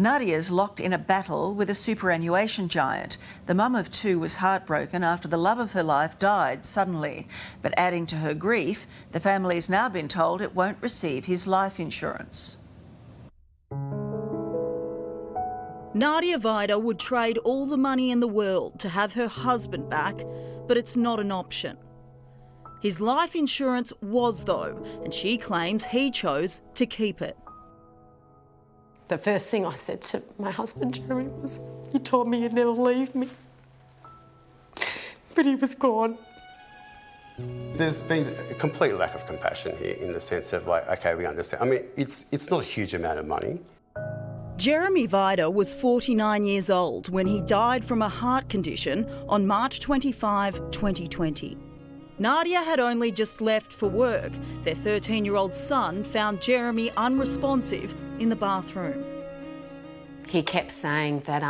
Nadia's locked in a battle with a superannuation giant. The mum of two was heartbroken after the love of her life died suddenly. But adding to her grief, the family's now been told it won't receive his life insurance. Nadia Vida would trade all the money in the world to have her husband back, but it's not an option. His life insurance was, though, and she claims he chose to keep it. The first thing I said to my husband, Jeremy, was, "You told me you'd never leave me." But he was gone. There's been a complete lack of compassion here in the sense of like, okay, we understand. I mean, it's not a huge amount of money. Jeremy Vida was 49 years old when he died from a heart condition on March 25, 2020. Nadia had only just left for work. Their 13-year-old son found Jeremy unresponsive in the bathroom. He kept saying that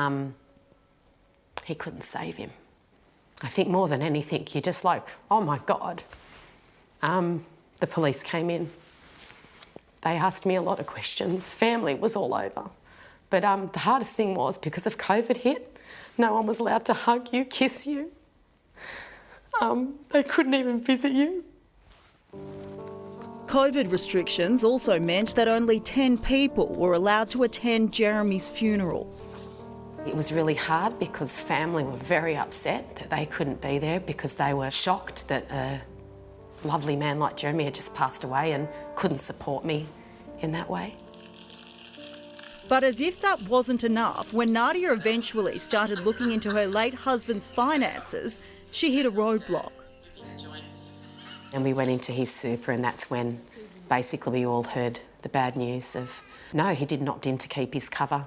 he couldn't save him. I think more than anything, you're just like, oh my God. The police came in. They asked me a lot of questions. Family was all over. But the hardest thing was, because of COVID hit, no one was allowed to hug you, kiss you. They couldn't even visit you. COVID restrictions also meant that only 10 people were allowed to attend Jeremy's funeral. It was really hard because family were very upset that they couldn't be there because they were shocked that a lovely man like Jeremy had just passed away and couldn't support me in that way. But as if that wasn't enough, when Nadia eventually started looking into her late husband's finances, she hit a roadblock. And we went into his super, and that's when basically we all heard the bad news of, no, he didn't opt in to keep his cover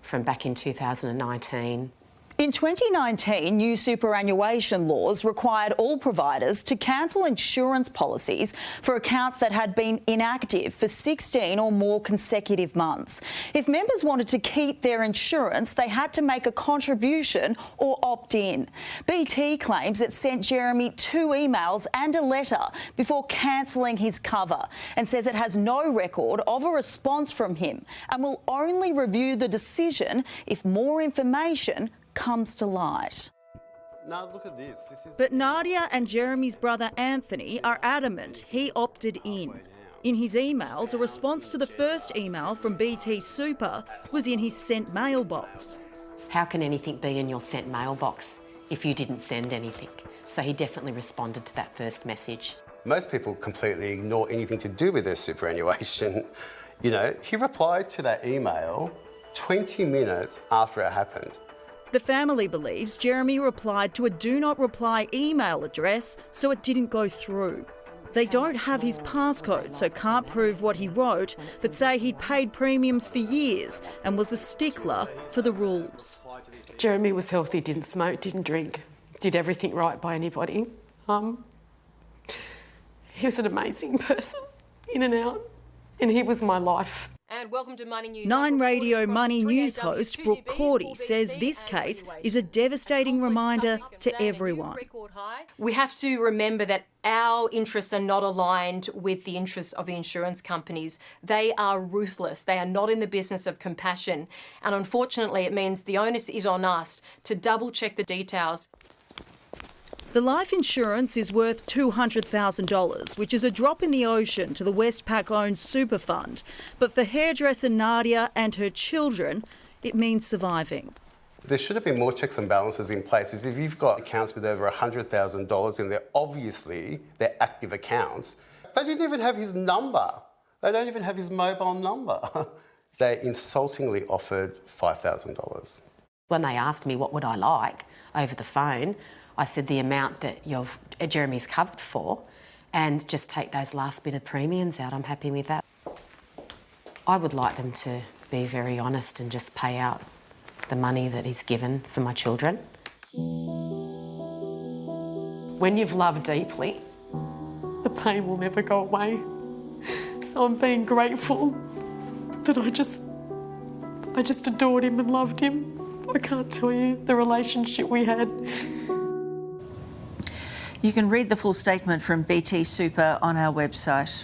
from back in 2019. In 2019, new superannuation laws required all providers to cancel insurance policies for accounts that had been inactive for 16 or more consecutive months. If members wanted to keep their insurance, they had to make a contribution or opt in. BT claims it sent Jeremy 2 emails and a letter before cancelling his cover and says it has no record of a response from him and will only review the decision if more information comes to light. Now look at this. But Nadia and Jeremy's brother Anthony are adamant he opted in. In his emails, a response to the first email from BT Super was in his sent mailbox. How can anything be in your sent mailbox if you didn't send anything? So he definitely responded to that first message. Most people completely ignore anything to do with their superannuation. You know, he replied to that email 20 minutes after it happened. The family believes Jeremy replied to a do not reply email address, so it didn't go through. They don't have his passcode, so can't prove what he wrote, but say he'd paid premiums for years and was a stickler for the rules. Jeremy was healthy, didn't smoke, didn't drink, did everything right by anybody. He was an amazing person, in and out, and he was my life. And welcome to Money News. 9 Radio Money News host Brooke Cordy says this case is a devastating reminder to everyone. We have to remember that our interests are not aligned with the interests of the insurance companies. They are ruthless. They are not in the business of compassion. And unfortunately, it means the onus is on us to double check the details. The life insurance is worth $200,000, which is a drop in the ocean to the Westpac-owned super fund. But for hairdresser Nadia and her children, it means surviving. There should have been more checks and balances in place. If you've got accounts with over $100,000 in there, obviously they're active accounts. They didn't even have his number. They don't even have his mobile number. They insultingly offered $5,000. When they asked me what would I like over the phone, I said the amount that Jeremy's covered for and just take those last bit of premiums out. I'm happy with that. I would like them to be very honest and just pay out the money that he's given for my children. When you've loved deeply, the pain will never go away. So I'm being grateful that I just adored him and loved him. I can't tell you the relationship we had. You can read the full statement from BT Super on our website.